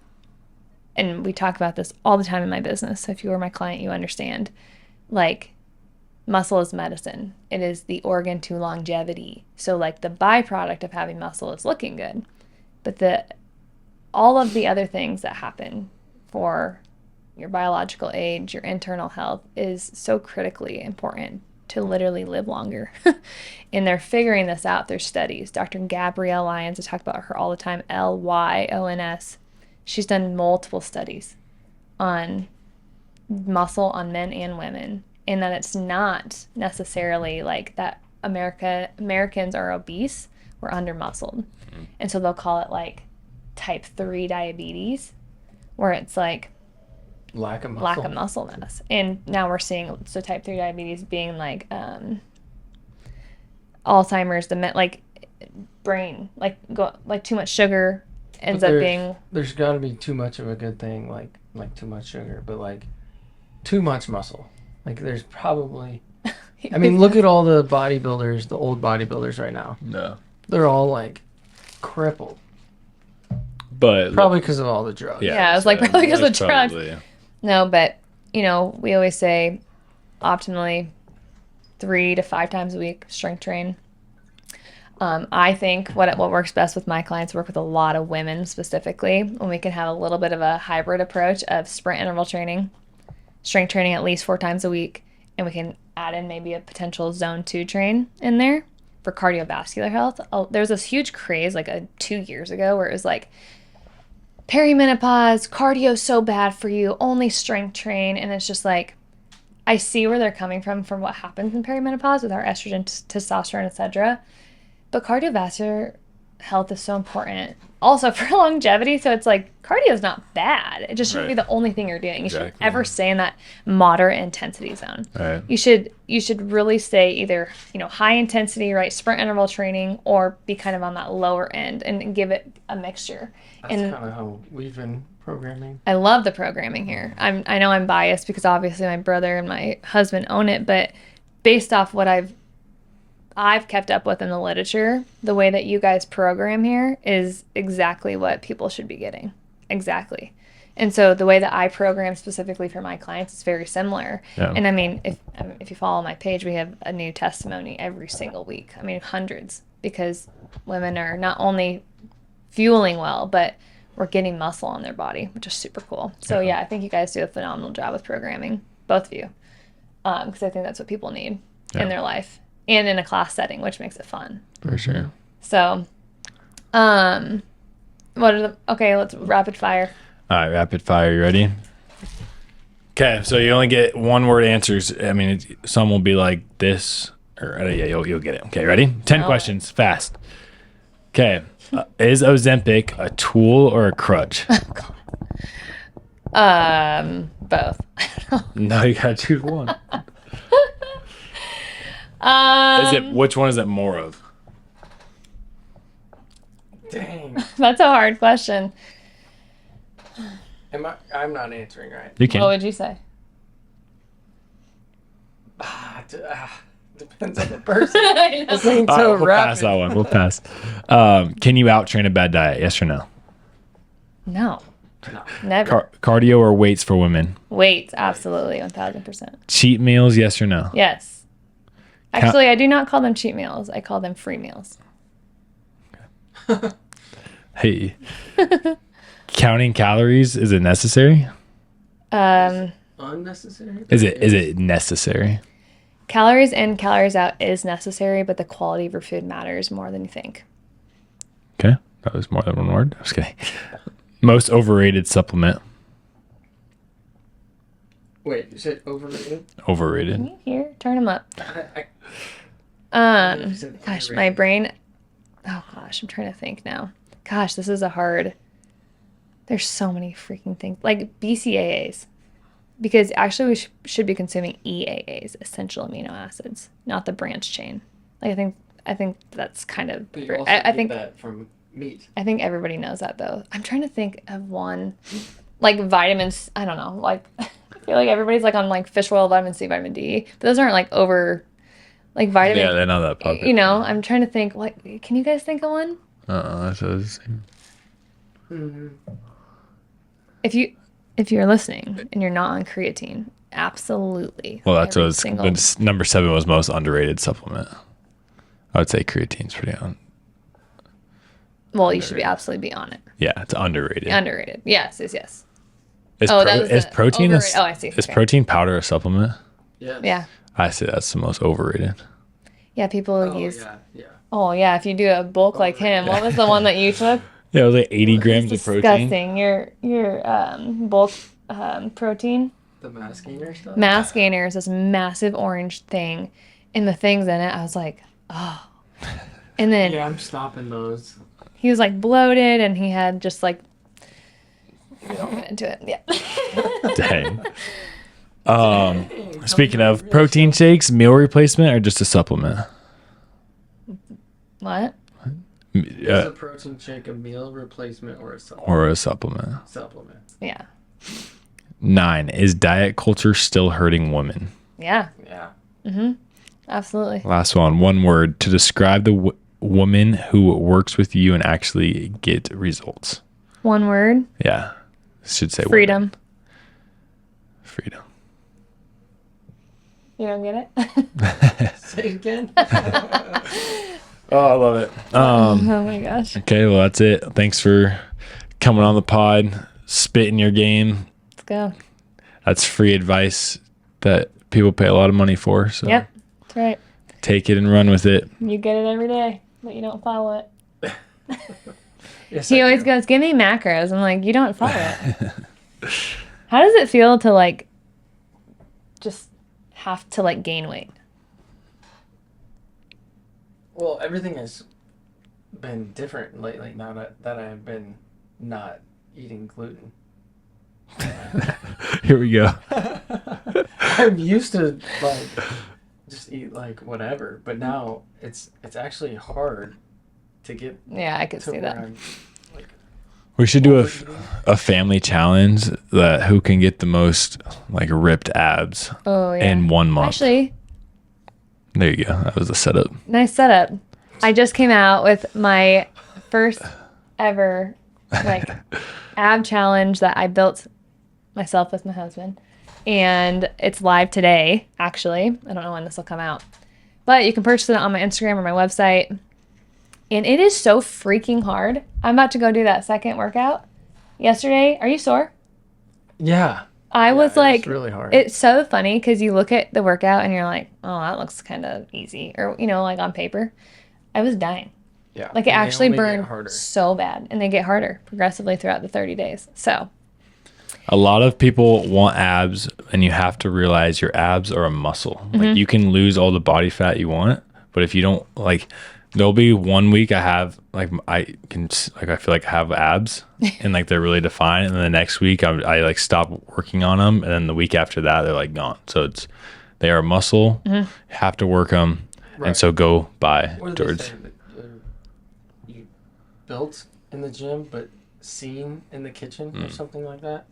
and we talk about this all the time in my business. So if you are my client, you understand. Like, muscle is medicine. It is the organ to longevity. So like the byproduct of having muscle is looking good. But all of the other things that happen for your biological age, your internal health is so critically important to literally live longer. And they're figuring this out through studies. Dr. Gabrielle Lyons, I talk about her all the time, Lyons. She's done multiple studies on muscle on men and women, and that it's not necessarily like that Americans are obese, we're under-muscled. And so they'll call it like type 3 diabetes, where it's like lack of muscle mass. And now we're seeing type 3 diabetes being like Alzheimer's, like brain, like too much sugar ends up being. There's got to be too much of a good thing, like too much sugar, but like too much muscle. Like there's probably. I mean, look at all the bodybuilders, the old bodybuilders right now. No. They're all like crippled. But probably because of all the drugs. Yeah, it's like probably because of drugs. No, but we always say optimally 3 to 5 times a week strength train. I think what works best with my clients, work with a lot of women specifically, when we can have a little bit of a hybrid approach of sprint interval training, strength training at least 4 times a week, and we can add in maybe a potential zone 2 train in there for cardiovascular health. There was this huge craze like 2 years ago where it was like perimenopause, cardio so bad for you, only strength train. And it's just like, I see where they're coming from what happens in perimenopause with our estrogen, testosterone, etc. But cardiovascular health is so important also for longevity. So it's like, cardio is not bad. It just shouldn't be the only thing you're doing. You shouldn't ever stay in that moderate intensity zone. Right. You should really stay either, high intensity, right, sprint interval training, or be kind of on that lower end and give it a mixture. That's kind of how we've been programming. I love the programming here. I know I'm biased because obviously my brother and my husband own it, but based off what I've kept up with in the literature, the way that you guys program here is exactly what people should be getting. Exactly. And so the way that I program specifically for my clients is very similar. Yeah. And I mean, if you follow my page, we have a new testimony every single week. I mean, hundreds, because women are not only fueling well, but we're getting muscle on their body, which is super cool. So yeah, I think you guys do a phenomenal job with programming, both of you, because I think that's what people need in their life. And in a class setting, which makes it fun. For sure. So, let's rapid fire. All right, rapid fire. You ready? Okay, so you only get 1-word answers. I mean, some will be like this, or you'll get it. Okay, ready? 10 questions, fast. Okay, is Ozempic a tool or a crutch? Both. No, you gotta choose one. Which one is it more of? Dang. That's a hard question. I'm not answering right. You can. What would you say? Depends on the person. We'll pass that one. We'll pass. Can you out-train a bad diet? Yes or no? No. Never. Cardio or weights for women? Weights, absolutely, 1,000%. Cheat meals? Yes or no? Yes. Actually, I do not call them cheat meals. I call them free meals. Hey. Counting calories, is it necessary? Unnecessary? Is it necessary? Calories in, calories out is necessary, but the quality of your food matters more than you think. Okay. That was more than 1 word. I'm just kidding. Most overrated supplement? Wait, you said overrated? Overrated. Can you hear? Turn them up. Gosh, my brain. Oh gosh, I'm trying to think now. Gosh, this is a hard. There's so many freaking things like BCAAs, because actually we should be consuming EAAs, essential amino acids, not the branch chain. Like I think that's kind of. I think that from meat. I think everybody knows that though. I'm trying to think of one, like vitamins. I don't know, like. I feel like everybody's like on like fish oil, vitamin C, vitamin D. But those aren't like like vitamin. Yeah, they're not that popular. I'm trying to think. Like, can you guys think of one? That's the same. Mm-hmm. If you're listening and you're not on creatine, absolutely. Well, that's what number 7 was most underrated supplement. I would say creatine's pretty on. Well, underrated. You should absolutely be on it. Yeah, it's underrated. Underrated. Yes. Is protein I see. Is protein powder a supplement? Yes. Yeah. I say that's the most overrated. Yeah, people use. Yeah. Oh yeah, if you do a bulk like him, what was the one that you took? Yeah, it was like 80 grams of protein. Disgusting. Your bulk protein. The mass gainer stuff. Mass gainer is this massive orange thing, and the things in it, I was like, oh. And then yeah, I'm stopping those. He was like bloated, and he had just like We don't get into it. Yeah. Dang. Speaking of protein shakes, meal replacement or just a supplement? What? Is a protein shake a meal replacement or a supplement? Or a supplement. Supplement. Yeah. 9. Is diet culture still hurting women? Yeah. Yeah. Absolutely. Last one. One word to describe the woman who works with you and actually get results. One word. Yeah. Should say Freedom. Freedom. You don't get it? Say it again. Oh, I love it. Oh my gosh. Okay, well, that's it. Thanks for coming on the pod, spitting your game. Let's go. That's free advice that people pay a lot of money for. So Yep. That's right. take it and run with it. You get it every day, but you don't follow it. Yes, He I always do. goes, give me macros. I'm like, you don't follow it. How does it feel to like just have to like gain weight? Well, everything has been different lately now that I've been not eating gluten. Here we go. I'm used to like just eat like whatever, but now it's actually hard to get Yeah, I could to see where that. I'm like We should do overeating. a family challenge that who can get the most like ripped abs Oh yeah. in 1 month. Actually, There you go. That was the setup. nice setup. I just came out with my first ever like ab challenge that I built myself with my husband. And it's live today, actually. I don't know when this will come out. But you can purchase it on my Instagram or my website. And it is so freaking hard. I'm about to go do that second workout. Yesterday, are you sore? Yeah. I was it's like, really hard. It's so funny because you look at the workout and you're like, oh, that looks kind of easy. Or, you know, like on paper. I was dying. Yeah. Like it and they actually only get burned harder. so bad. And they get harder progressively throughout the 30 days. So, A lot of people want abs, and you have to realize your abs are a muscle. Like you can lose all the body fat you want, but if you don't like, there'll be 1 week I have like I feel like I have abs and like they're really defined, and then the next week I like stop working on them, and then the week after that they're like gone. So they are a muscle. You have to work them, and Right. so go buy What did they George. say? That, you built in the gym, but seen in the kitchen or something like that?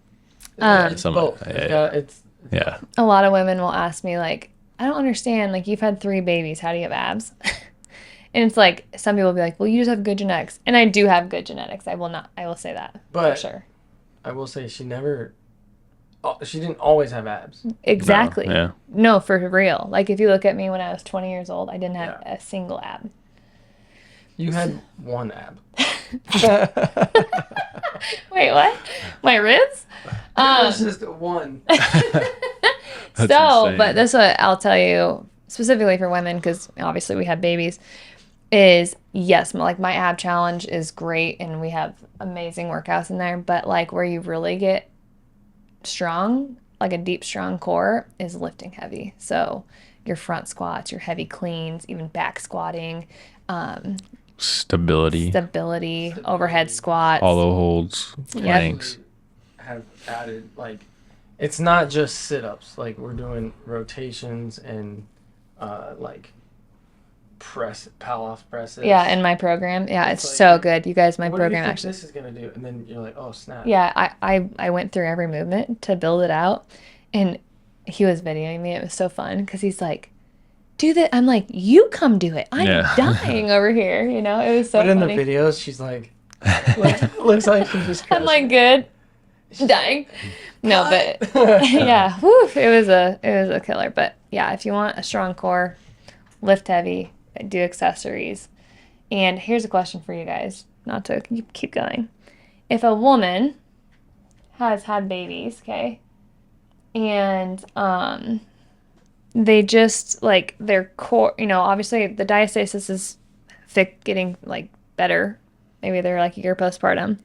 It's Some- both. It's Yeah. a lot of women will ask me, like, I don't understand. Like, you've had 3 babies. How do you have abs? And it's like, some people will be like, well, you just have good genetics. And I do have good genetics. I will say that But- for sure. I will say she didn't always have abs. Exactly. No, yeah. No, for real. Like, if you look at me when I was 20 years old, I didn't have Yeah. a single ab. You had one ab. Wait, what? My ribs? It's just one. That's So, insane. but that's what I'll tell you specifically for women, because obviously we have babies, is yes, like my ab challenge is great and we have amazing workouts in there, but like where you really get strong, like a deep, strong core, is lifting heavy. So your front squats, your heavy cleans, even back squatting, Stability, overhead squats. hollow holds, planks. Have added like it's not just sit-ups. Like we're doing rotations and like pal-off presses. Yeah, in my program. Yeah, It's it's like- so good. You guys, my What do you program think actually. this is gonna do? And then you're like, oh snap. Yeah, I went through every movement to build it out, and he was videoing me. It was so fun because he's like, do that. I'm like, you come do it. I'm Yeah. dying over here. You know, it was so But in funny. the videos, she's like, looks like she's just. I'm like, good, dying. No, but Cut. yeah, whew, it was a killer. But yeah, if you want a strong core, lift heavy, do accessories. And here's a question for you guys, not to keep going. If a woman has had babies, okay, and they just like their core, you know, obviously the diastasis is getting like better. Maybe they're like a year postpartum,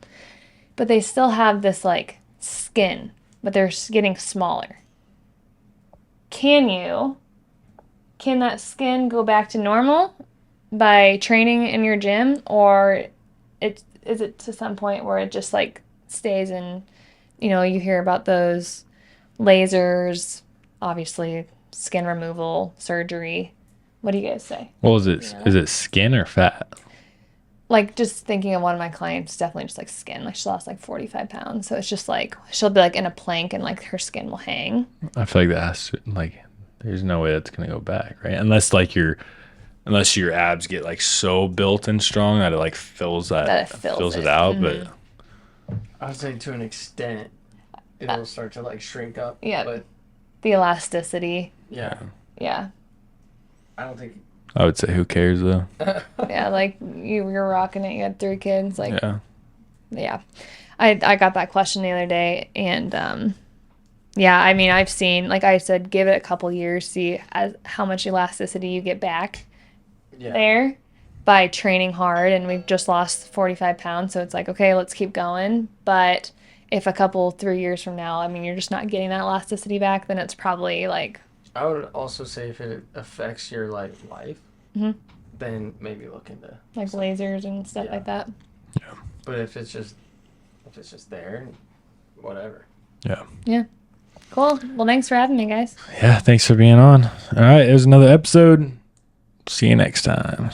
but they still have this like skin, but they're getting smaller. Can that skin go back to normal by training in your gym, or is it to some point where it just like stays in you hear about those lasers, obviously skin removal, surgery. What do you guys say? Well, is it skin or fat? Like, just thinking of one of my clients, definitely just like skin. Like, she lost like 45 pounds. So it's just like, she'll be like in a plank and like her skin will hang. I feel like that's like, there's no way that's going to go back, right? Unless your abs get like so built and strong that it like fills it out. But I would say to an extent, it'll start to like shrink up. Yeah. But the elasticity. yeah, Yeah. I don't think. I would say, who cares though? Yeah, like you're rocking it. You had 3 kids. Like, Yeah. I got that question the other day, and yeah, I mean, I've seen, like I said, give it a couple years, see how much elasticity you get back there by training hard. And we've just lost 45 pounds, so it's like, okay, let's keep going. But if 3 years from now, I mean, you're just not getting that elasticity back, then it's probably like. I would also say if it affects your life, then maybe look into like lasers and stuff like that. Yeah. But if it's just there, whatever. Yeah. Yeah. Cool. Well, thanks for having me, guys. Yeah. Thanks for being on. All right. It was another episode. See you next time.